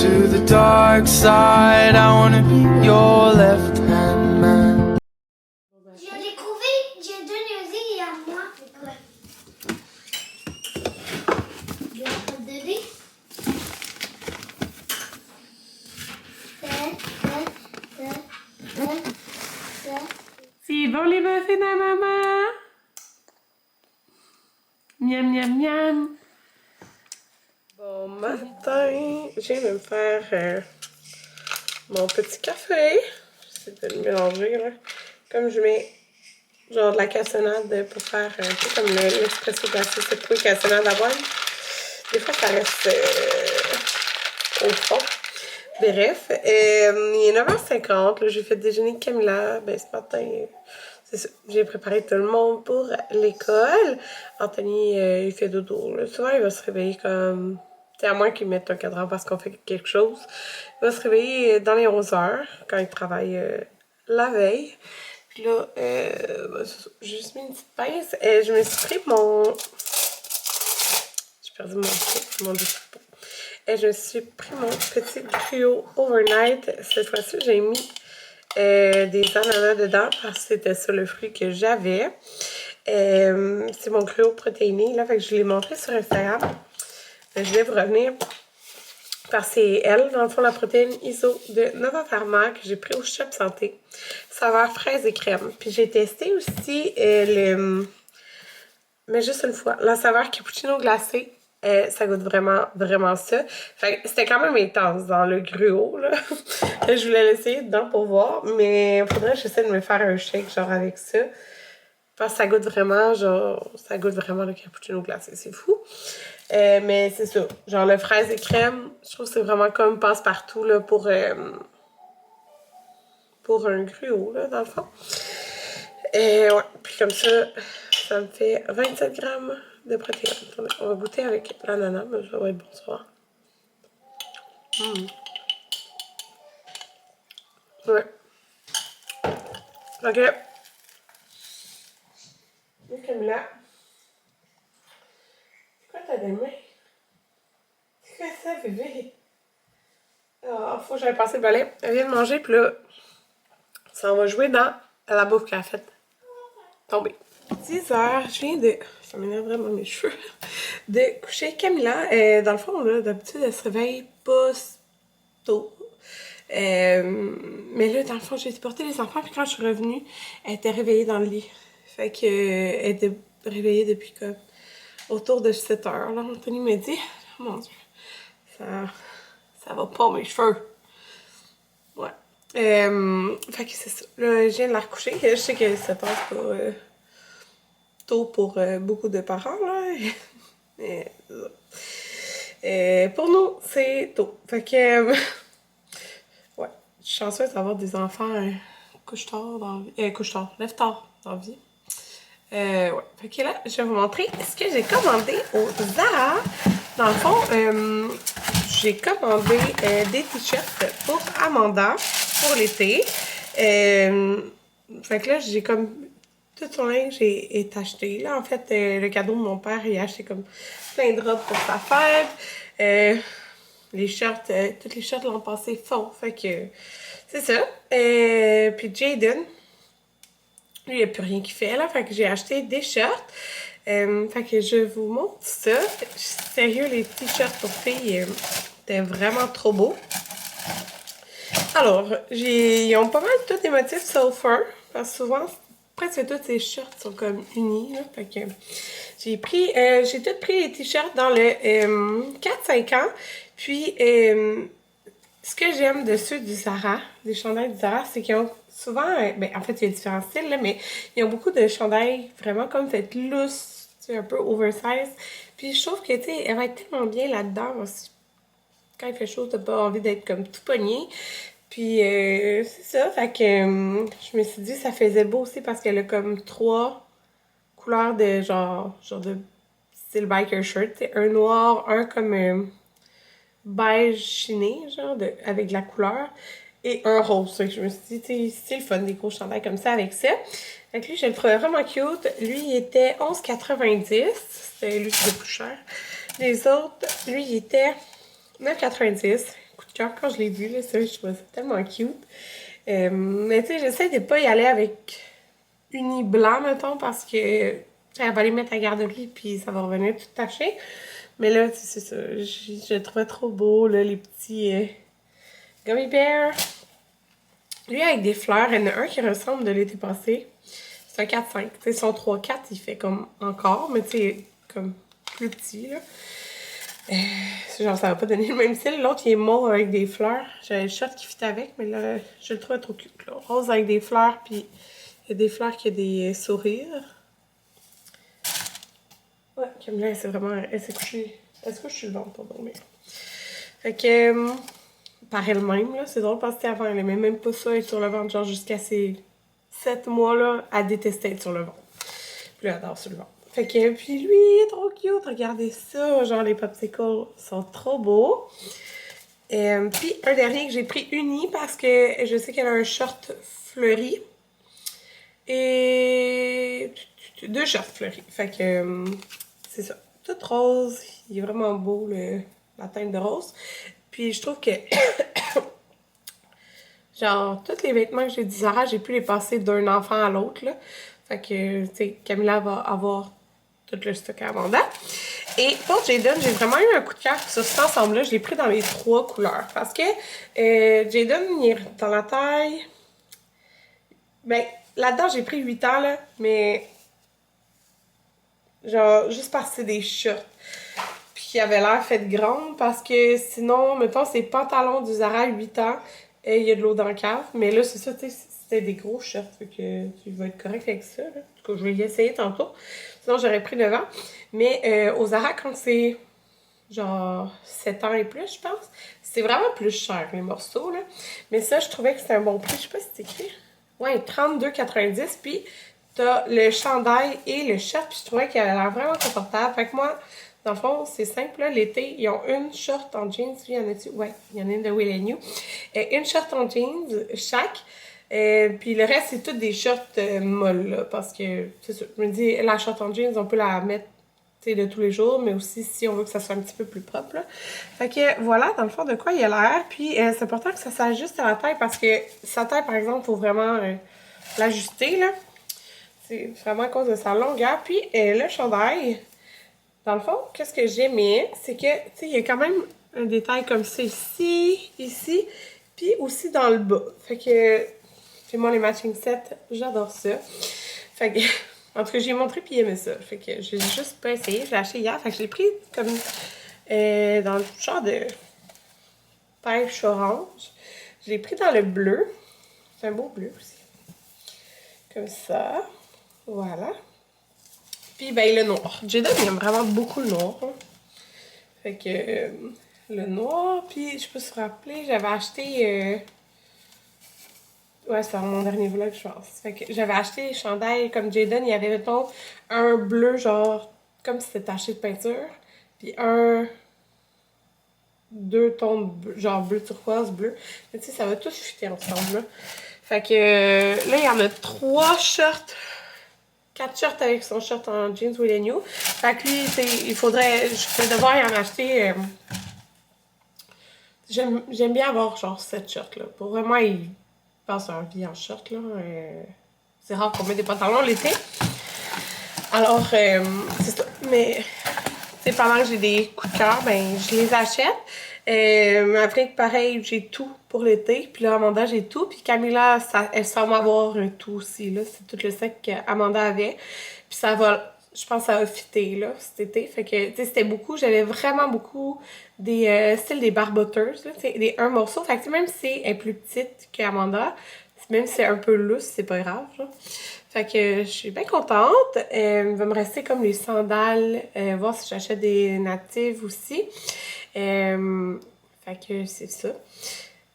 to the dark side. I wanna be your left hand man. J'ai découvert, j'ai donné à moi. Je vais pas donner. C'est bon les muffins à maman? Miam miam miam. Bon matin, je viens de me faire mon petit café. J'essaie de le mélanger là. Comme je mets genre de la cassonade pour faire un peu comme l'espresso glacé, c'est pour cassonade à boire. Des fois ça reste au fond. Bref, il est 9h50, j'ai fait déjeuner de Camilla. Ben, ce matin, c'est ça, j'ai préparé tout le monde pour l'école. Anthony, il fait dodo. Là. Souvent, il va se réveiller comme... C'est à moins qu'il mette un cadran parce qu'on fait quelque chose. Il va se réveiller dans les 11h quand il travaille la veille. Puis là, ben, j'ai juste mis une petite pince. Je me suis pris mon... J'ai perdu mon dessus. Et je me suis pris mon petit griot overnight. Cette fois-ci, j'ai mis des ananas dedans parce que c'était ça le fruit que j'avais. C'est mon griot protéiné, là, fait que je l'ai montré sur Instagram. Je vais vous revenir parce que c'est elle, dans le fond, la protéine ISO de Nova Pharma que j'ai pris au Shop Santé. Saveur fraise et crème. Puis j'ai testé aussi mais juste une fois, la saveur cappuccino glacé. Ça goûte vraiment, vraiment ça. Fait que c'était quand même intense dans le gruau, là. Je voulais l'essayer dedans pour voir, mais faudrait que j'essaie de me faire un shake, genre, avec ça. Parce que ça goûte vraiment, genre, ça goûte vraiment le cappuccino glacé, c'est fou. Mais c'est ça, genre, le fraise et crème, je trouve que c'est vraiment comme passe-partout, là, pour un gruau, là, dans le fond. Ouais, puis comme ça me fait 27 grammes de protéines. On va goûter avec l'ananas, mais ça va être bon soir. Ouais. Ok. Et Camilla. C'est quoi t'as des mains? C'est quoi ça, bébé? Ah, faut que j'aille passer le balai. Elle vient de manger, puis là, ça va jouer dans la bouffe qu'elle a faite. Tombé. 10h, je viens de... Ça m'énerve vraiment mes cheveux. De coucher Camilla. Dans le fond, là, d'habitude, elle se réveille pas tôt. Mais là, dans le fond, j'ai été porter les enfants, puis quand je suis revenue, elle était réveillée dans le lit. Fait que elle était réveillée depuis comme autour de 7h. Là, Anthony m'a dit, oh mon Dieu, ça va pas mes cheveux. Ouais. Fait que c'est ça. Là, je viens de la recoucher. Je sais que 7h, c'est pas tôt pour beaucoup de parents, là. Mais pour nous, c'est tôt. Fait que... ouais. Je suis chanceuse d'avoir des enfants couche-tard dans la vie. Couche-tard, lève-tard dans la vie. Ouais. Fait que là, je vais vous montrer ce que j'ai commandé au Zara. Dans le fond, j'ai commandé des t-shirts pour Amanda pour l'été. Fait que là, j'ai comme... Tout son linge est acheté. Là, en fait, le cadeau de mon père, il a acheté comme plein de robes pour sa fête. Les shirts, toutes les shirts l'an passé font. Fait que c'est ça. Puis Jaden, lui, il n'y a plus rien qui fait là. Fait que j'ai acheté des shirts. Fait que je vous montre ça. Sérieux, les t-shirts pour filles, c'était vraiment trop beau. Alors, ils ont pas mal tous des motifs sulfur. Parce que souvent, presque tous ces shirts sont comme unis. Là, fait que j'ai tout pris les t-shirts dans le 4-5 ans. Puis, ce que j'aime de ceux du Zara, des chandails du Zara, c'est qu'ils ont souvent, ben en fait, il y a différents styles, là, mais ils ont beaucoup de chandails vraiment comme fait loose, tu sais, un peu oversize. Puis je trouve que, tu sais, elle va être tellement bien là-dedans. Quand il fait chaud, t'as pas envie d'être comme tout pogné. Puis c'est ça, fait que je me suis dit ça faisait beau aussi parce qu'elle a comme 3 couleurs de genre de style biker shirt. T'sais, un noir, un comme beige chiné, genre avec de la couleur, et un rose. Fait que je me suis dit, tu sais, c'est le fun des gros chandails comme ça avec ça. Fait que lui, je le trouvais vraiment cute. Lui, il était 11,90. C'était lui qui était plus cher. Les autres, lui, il était 9,90. Coup de cœur quand je l'ai vu, là, ça, je trouvais ça tellement cute. Mais tu sais, j'essaie de pas y aller avec uni blanc, mettons, parce que elle va les mettre à la garderie, puis ça va revenir tout taché. Mais là, c'est ça, je le trouvais trop beau, là, les petits gummy bears. Lui, avec des fleurs, il y en a un qui ressemble de l'été passé. C'est un 4-5. Tu sais, son 3-4, il fait comme encore, mais tu sais, comme plus petit, là. Genre, ça va pas donner le même style. L'autre, il est mauve avec des fleurs. J'avais le short qui fit avec, mais là, je le trouvais trop cute, là. Rose avec des fleurs, puis il y a des fleurs qui ont des sourires. Ouais, comme là, c'est vraiment... Elle s'est couchée... Elle se couche sur le ventre pour dormir. Fait que... par elle-même, là, c'est drôle parce que avant, elle aimait même pas ça être sur le ventre. Genre, jusqu'à ces 7 mois-là, elle détestait être sur le ventre. Puis là, elle adore sur le ventre. Fait que, puis lui, il est trop cute, regardez ça. Genre, les popsicles sont trop beaux. Puis un dernier que j'ai pris uni parce que je sais qu'elle a un short fleuri. Et 2 shorts fleuris. Fait que, c'est ça. Tout rose. Il est vraiment beau, la teinte de rose. Puis je trouve que, genre, tous les vêtements que j'ai du Zara, j'ai pu les passer d'un enfant à l'autre, là. Fait que, tu sais, Camilla va avoir tout le stock à Amanda. Et pour Jayden, j'ai vraiment eu un coup de cœur sur cet ensemble-là. Je l'ai pris dans les 3 couleurs. Parce que Jayden, il est dans la taille... Ben, là-dedans, j'ai pris 8 ans, là. Mais, genre, juste parce que c'est des shorts. Puis qui avait l'air fait grande. Parce que sinon, mettons, ces pantalons du Zara 8 ans, il y a de l'eau dans le cave. Mais là, c'est ça, tu sais, c'était des gros shorts. Fait que tu vas être correct avec ça, là. En tout cas, je vais y essayer tantôt. Sinon, j'aurais pris 9 ans. Mais au Zara, quand c'est genre 7 ans et plus, je pense, c'est vraiment plus cher, les morceaux, là. Mais ça, je trouvais que c'était un bon prix. Je sais pas si c'est écrit. Ouais, 32,90. Puis t'as le chandail et le short. Puis je trouvais qu'elle a l'air vraiment confortable. Fait que moi, dans le fond, c'est simple, là. L'été, ils ont une short en jeans. Il y en a-tu? Ouais, il y en a une de Will & You. Une short en jeans, chaque. Puis le reste, c'est toutes des shorts molles, là, parce que, c'est sûr, je me dis, la short en jeans, on peut la mettre, tu sais, de tous les jours, mais aussi si on veut que ça soit un petit peu plus propre, là. Fait que, voilà, dans le fond, de quoi il a l'air. Puis, c'est important que ça s'ajuste à la taille, parce que sa taille, par exemple, il faut vraiment l'ajuster, là. C'est vraiment à cause de sa longueur. Puis, le chandail, dans le fond, qu'est-ce que j'aimais, c'est que, tu sais, il y a quand même un détail comme ça ici, puis aussi dans le bas. Fait que... Puis moi, les matching sets, j'adore ça. Fait que, en tout cas, j'ai montré puis il aimait ça. Fait que je l'ai juste pas essayé, je l'ai acheté hier. Fait que je l'ai pris comme dans le genre de pêche orange. Je l'ai pris dans le bleu. C'est un beau bleu aussi. Comme ça. Voilà. Puis, ben, le noir. Jayden, il aime vraiment beaucoup le noir. Hein. Fait que, le noir. Puis, je peux se rappeler, j'avais acheté... Ouais, c'est mon dernier vlog, je pense. Fait que j'avais acheté les chandails comme Jayden. Il y avait, mettons, un bleu, genre, comme si c'était taché de peinture. Puis deux tons de bleu, genre bleu turquoise, bleu. Mais tu sais, ça va tout fitter ensemble, là. Fait que là, il y en a 3 shorts. 4 shorts avec son short en jeans Will & You. Fait que lui, il faudrait... Je vais devoir y en acheter... J'aime bien avoir, genre, 7 shorts, là. Pour vraiment, il passe un vie en short, là. C'est rare qu'on met des pantalons l'été. Alors, c'est ça. Mais, tu sais, pendant que j'ai des coups de cœur, ben, je les achète. Après, pareil, j'ai tout pour l'été. Puis là, Amanda, j'ai tout. Puis Camilla, elle semble avoir tout aussi, là. C'est tout le sac qu'Amanda avait. Puis ça va... Je pense que ça va fitter, là, cet été. Fait que, tu sais, c'était beaucoup. J'avais vraiment beaucoup des styles des barboteuses, là, des 1 morceau. Fait que, même si elle est plus petite qu'Amanda, même si c'est un peu lousse, c'est pas grave, là. Fait que, je suis bien contente. Il va me rester comme les sandales. Voir si j'achète des natives aussi. Fait que, c'est ça.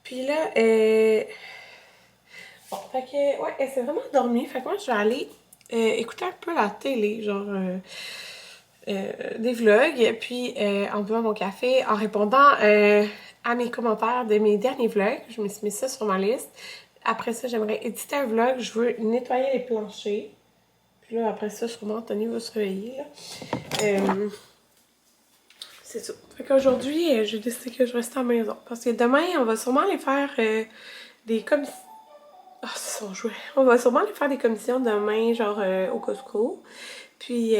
Puis là, bon, fait que, ouais, elle s'est vraiment dormie. Fait que moi, je vais aller... écouter un peu la télé, genre des vlogs, puis en buvant mon café, en répondant à mes commentaires de mes derniers vlogs. Je me suis mis ça sur ma liste. Après ça, j'aimerais éditer un vlog. Je veux nettoyer les planchers. Puis là, après ça, sûrement, Anthony va se réveiller. Là. c'est ça. Fait qu'aujourd'hui, j'ai décidé que je restais à la maison. Parce que demain, on va sûrement aller faire des commissions. Ah, c'est son jouet. On va sûrement aller faire des commissions demain, genre au Costco. Puis,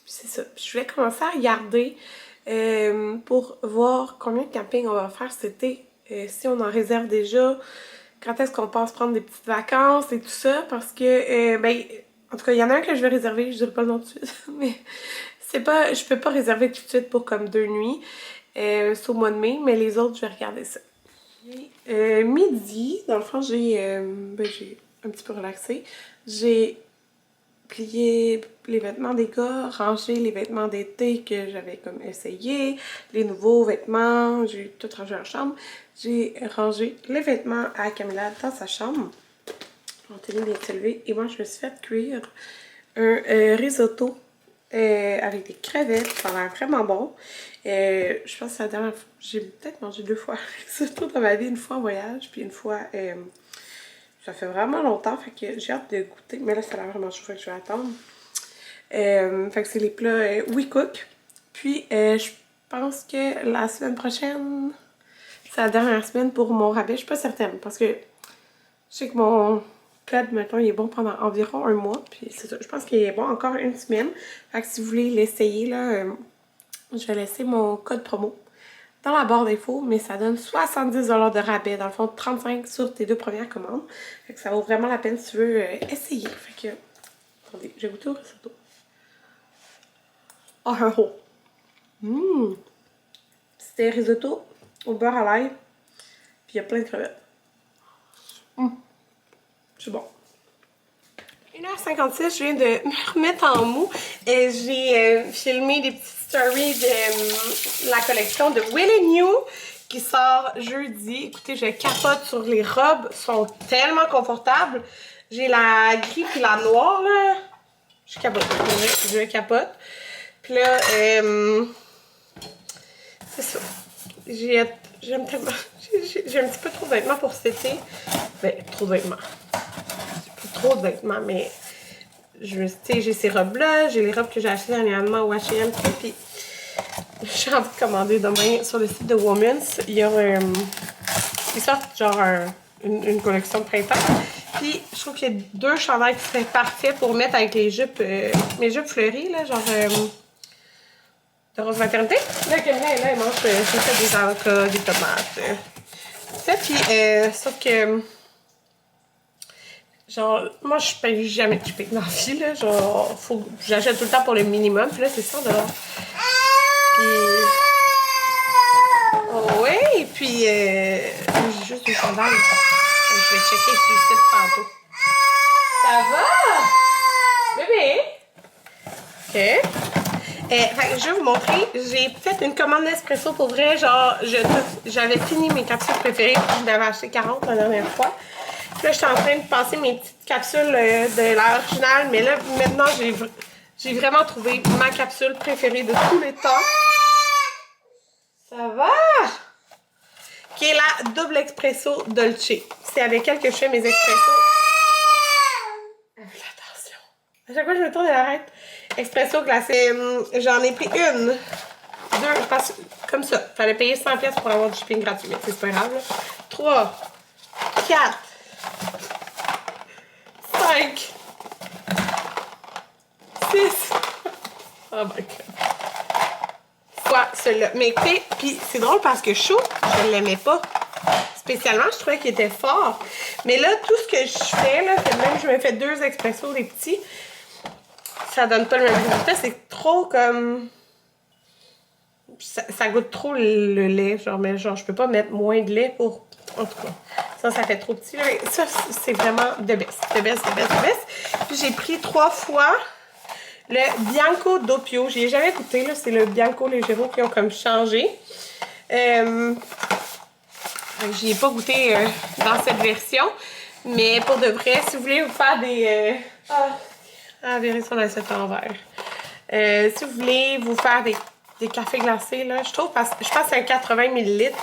c'est ça. Puis je voulais commencer à regarder pour voir combien de camping on va faire cet été. Si on en réserve déjà, quand est-ce qu'on pense prendre des petites vacances et tout ça. Parce que, ben, en tout cas, il y en a un que je vais réserver, je dirais pas le nom tout de suite, mais c'est pas, je peux pas réserver tout de suite pour comme 2 nuits. C'est au mois de mai, mais les autres, je vais regarder ça. Midi, dans le fond, j'ai un petit peu relaxé. J'ai plié les vêtements des gars, rangé les vêtements d'été que j'avais comme essayé, les nouveaux vêtements, j'ai tout rangé en chambre. J'ai rangé les vêtements à Camilla dans sa chambre. Mon télé vient de se lever et moi je me suis fait cuire un risotto avec des crevettes, ça a l'air vraiment bon. Je pense que c'est la dernière fois, j'ai peut-être mangé 2 fois risotto dans ma vie, une fois en voyage, puis une fois, ça fait vraiment longtemps, fait que j'ai hâte de goûter, mais là ça a l'air vraiment chaud, fait que je vais attendre. Fait que c'est les plats We Cook. Puis je pense que la semaine prochaine, c'est la dernière semaine pour mon rabais, je suis pas certaine, parce que je sais que mon code, maintenant, il est bon pendant environ 1 mois. Puis c'est ça, je pense qu'il est bon encore 1 semaine. Fait que si vous voulez l'essayer, là, je vais laisser mon code promo dans la barre d'infos. Mais ça donne 70$ de rabais. Dans le fond, 35$ sur tes 2 premières commandes. Fait que ça vaut vraiment la peine si tu veux essayer. Fait que, attendez, j'ai goûté au risotto. Oh, oh, oh. C'était risotto au beurre à l'ail. Puis il y a plein de crevettes. C'est bon. 1h56, je viens de me remettre en mou et j'ai filmé des petites stories de la collection de Will & You qui sort jeudi. Écoutez, je capote sur les robes, sont tellement confortables. J'ai la gris puis la noire là. Je capote, je capote. Puis là, c'est ça. J'aime tellement. J'ai un petit peu trop de vêtements pour cet été. Ben, trop de vêtements. Trop de vêtements, mais j'ai ces robes-là, j'ai les robes que j'ai achetées dernièrement au H&M, puis j'ai envie de commander demain sur le site de Women's. Il y a ils sortent genre une collection de printemps. Puis je trouve qu'il y a 2 chandails qui seraient parfaits pour mettre avec les jupes, mes jupes fleuries, là, genre de rose maternité. Là, Camilla, là, elle mange, j'ai fait des avocats, des tomates, tout ça. Puis, sauf que genre, moi, je paye jamais de shipping dans la vie, là. Genre, j'achète tout le temps pour le minimum. Puis là, c'est ça, là. Puis... Oh, oui, puis... j'ai juste des sandales. Je vais checker sur le site tantôt. Ça va? Bébé? OK. Fait que je vais vous montrer. J'ai fait une commande d'espresso pour vrai. Genre, j'avais fini mes capsules préférées. Je n'avais acheté 40 la dernière fois. Là, je suis en train de passer mes petites capsules de l'original, mais là, maintenant, j'ai vraiment trouvé ma capsule préférée de tous les temps. Ça va? Qui est la double espresso Dolce. C'est avec elle que je fais mes espressos. Attention. À chaque fois que je me tourne, elle arrête. Espresso glacé. J'en ai pris 1, 2, je pense, comme ça. Fallait payer 100$ pour avoir du shipping gratuit, mais c'est pas grave, là. 3, 4, 5, 6. Oh my god. Fois celui-là. Mais écoutez, puis c'est drôle parce que chaud, je ne l'aimais pas. Spécialement, je trouvais qu'il était fort. Mais là, tout ce que je fais, là, c'est même je me fais 2 expressos, des petits, ça donne pas le même résultat. C'est trop comme... Ça goûte trop le lait. Genre, mais genre, je peux pas mettre moins de lait pour... En tout cas, ça fait trop petit. Là. Ça, c'est vraiment the best. The best, the best, the best. Puis j'ai pris 3 fois le Bianco Doppio. J'y ai jamais goûté, là. C'est le Bianco Leggero qui ont comme changé. J'y ai pas goûté dans cette version. Mais pour de vrai, si vous voulez vous faire des... vérifier son assiette en verre. Si vous voulez vous faire des cafés glacés, là, je trouve, parce que je pense que c'est un 80 ml.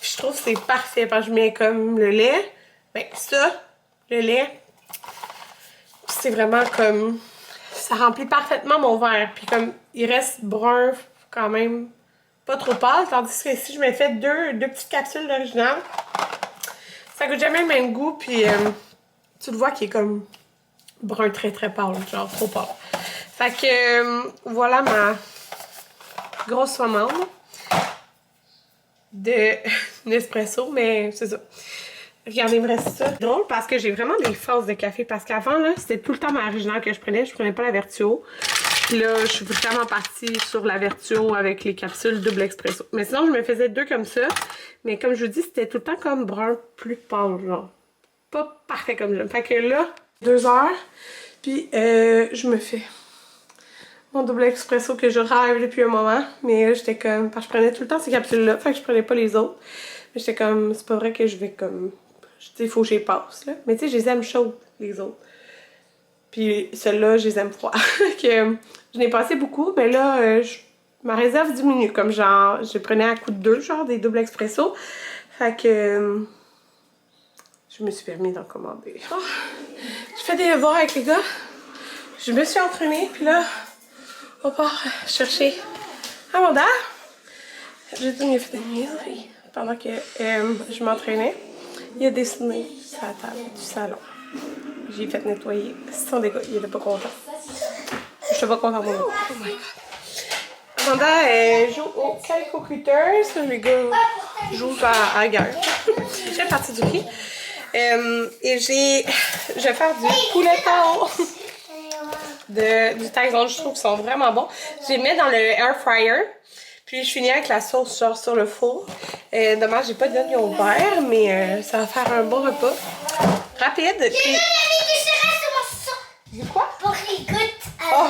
Je trouve que c'est parfait parce que je mets comme le lait. Ben, ça, le lait, c'est vraiment comme... ça remplit parfaitement mon verre. Puis comme il reste brun quand même pas trop pâle, tandis que si je me fais deux petites capsules d'original, ça goûte jamais le même goût. Puis tu le vois qu'il est comme brun très très pâle, genre trop pâle. Fait que voilà ma grosse sommande de Nespresso, mais c'est ça. Regardez, il me reste ça. C'est drôle parce que j'ai vraiment des phases de café. Parce qu'avant, là, c'était tout le temps ma originale que je prenais pas la Vertuo. Puis là, je suis vraiment partie sur la Vertuo avec les capsules double expresso. Mais sinon, je me faisais 2 comme ça. Mais comme je vous dis, c'était tout le temps comme brun plus pâle, genre. Pas parfait comme j'aime. Fait que là, 2 heures. Puis je me fais mon double expresso que je rêve depuis un moment. Mais j'étais comme... Parce que je prenais tout le temps ces capsules-là. Fait que je prenais pas les autres. Mais j'étais comme... C'est pas vrai que je vais comme... Tu sais, il faut que je les passe, là. Mais tu sais, je les aime chaudes, les autres. Puis celles-là, je les aime froides. Que je n'ai passé beaucoup, mais là, ma réserve diminue. Comme genre, je prenais à coup de 2, genre, des doubles expresso. Fait que... je me suis permis d'en commander. Oh, je fais des devoirs avec les gars. Je me suis entraînée, puis là, on part chercher Amanda. J'ai dit qu'il a fait des niaiseries pendant que je m'entraînais. Il a dessiné sur la table du salon. J'ai fait nettoyer son dégât. Il était pas content. Je suis pas contente de moi. Oh my god. Amanda joue au Calico Critters. Les gars jouent à la guerre. Je fais partie du prix. Et je vais faire du poulet tao. Du Tyson. Je trouve qu'ils sont vraiment bons. Je les mets dans le air fryer. Puis je finis avec la sauce genre sur le four. Dommage, j'ai pas d'oignon vert, mais ça va faire un bon repas. Rapide. J'ai Puis... mis du céréales sur mon sang. Du quoi? Pour qu'il goûte. Oh.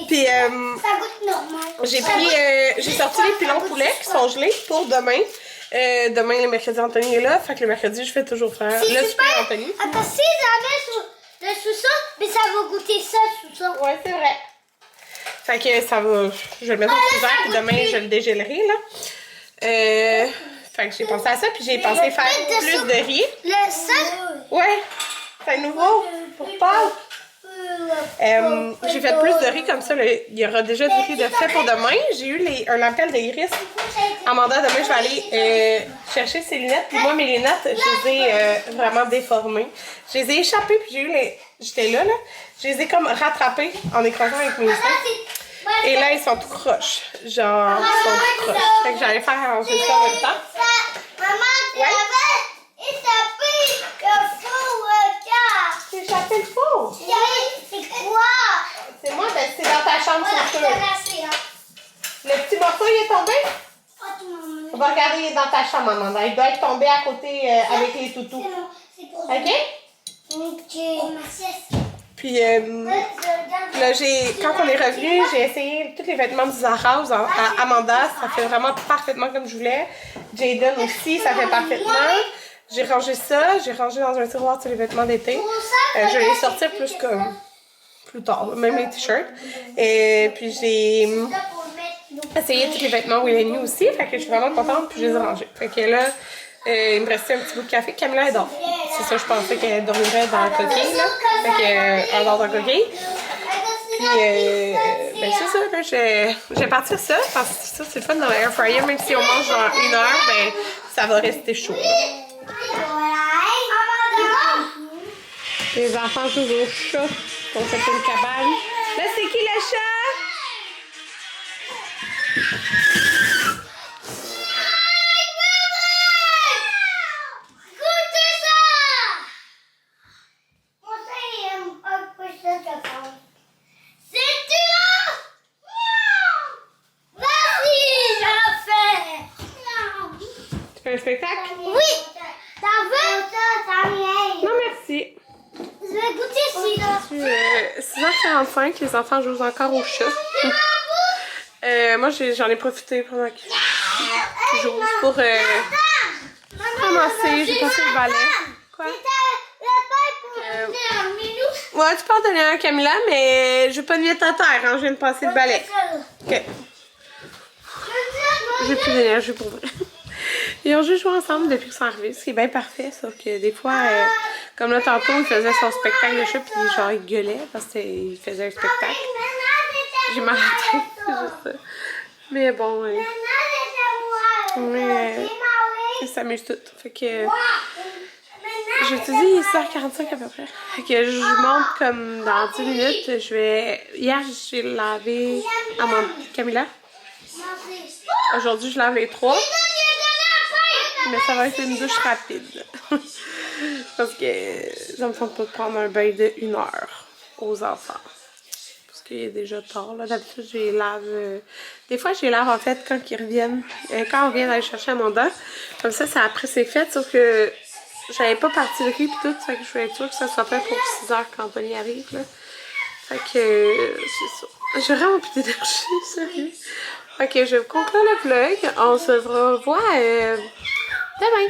Puis ça goûte normal. j'ai sorti les pilons poulet qui sont gelés pour demain. Demain, le mercredi, Anthony est là. Fait que le mercredi, je fais toujours faire le souper Anthony. Attends, si j'avais le sous-sang, mais ça va goûter ça, sous-sang. Ouais, c'est vrai. Fait que ça va... Je vais le mettre au frigidaire, puis demain, je le dégèlerai, là. Fait que j'ai pensé à ça, puis j'ai pensé faire plus de riz. Le sang? Ouais, c'est nouveau pour Pâques. J'ai fait plus de riz comme ça. Là. Il y aura déjà du riz de fait pour demain. J'ai eu un appel de Iris. Amanda, demain, je vais aller chercher ses lunettes. Puis moi, mes lunettes, je les ai vraiment déformées. Je les ai échappées, puis j'ai eu les... J'étais là. Je les ai comme rattrapées en écrasant avec mes seins. Et là, ils sont tout croches. Genre, ils sont tout croches. Fait que j'allais faire arranger ça en même temps. Maman, tu avais échappé le four, J'ai échappé le four. c'est quoi? C'est moi, ben, c'est dans ta chambre, c'est sûr. Le petit morceau, il est tombé? On va regarder, il est dans ta chambre, Amanda. Il doit être tombé à côté avec les toutous. OK? Puis là, quand on est revenu, j'ai essayé tous les vêtements de Zara à Amanda. Ça fait vraiment parfaitement comme je voulais. Jaden aussi, ça fait parfaitement. J'ai rangé ça. J'ai rangé dans un tiroir tous les vêtements d'été. Je vais les sortir plus tard, même les t-shirts. Et puis j'ai essayé tous les vêtements Willy aussi. Fait que je suis vraiment contente. Puis je les ai rangés. Fait que là, il me restait un petit bout de café. Camilla, elle dort. C'est ça, je pensais qu'elle dormirait dans la coquille, là. Fait qu'elle dort dans la coquille. Puis, ben c'est ça, là, je vais partir ça, parce que ça, c'est le fun dans l'air fryer. Même si on mange genre 1 heure, ben, ça va rester chaud. Les enfants jouent au chat. On fait une cabane. Là, c'est qui le chat? Un spectacle? Oui! T'en veux? Non, merci. Je vais goûter celui-là. 6h45, les enfants jouent encore au chat. Moi, j'en ai profité pendant qu'ils jouent pour ramasser. J'ai passé le balai. Quoi? Ouais, tu peux en donner un à Camilla, mais je vais pas le mettre à terre. Hein, je viens de passer le balai. Ok. J'ai plus d'énergie pour vrai. Ils ont juste joué ensemble depuis qu'ils sont arrivés, ce qui est bien parfait, sauf que des fois, Comme là, tantôt, il faisait son spectacle de chat, puis genre, il gueulait parce qu'il faisait un spectacle. J'ai mal à la tête, c'est juste ça. Mais bon, il s'amuse tout. Fait que j'ai dit 6h45 à peu près. Fait que je monte comme dans 10 minutes. Hier, j'ai lavé Camilla. Aujourd'hui, je lave les 3. Mais ça va être une douche rapide. Parce que ça me tente pas de prendre un bain de 1 heure aux enfants. Parce qu'il est déjà tard. D'habitude, je les lave. Des fois, je les lave en fait quand ils reviennent. Quand on vient d'aller chercher Amanda. Comme ça après c'est fait. Sauf que j'avais pas parti le riz et tout. Fait que je voulais être sûre que ça soit prêt pour 6 heures quand Bonnie arrive. Là. Fait que c'est ça. J'ai vraiment plus d'énergie, sérieux. Ok, je vais conclure le vlog. On se revoit demain.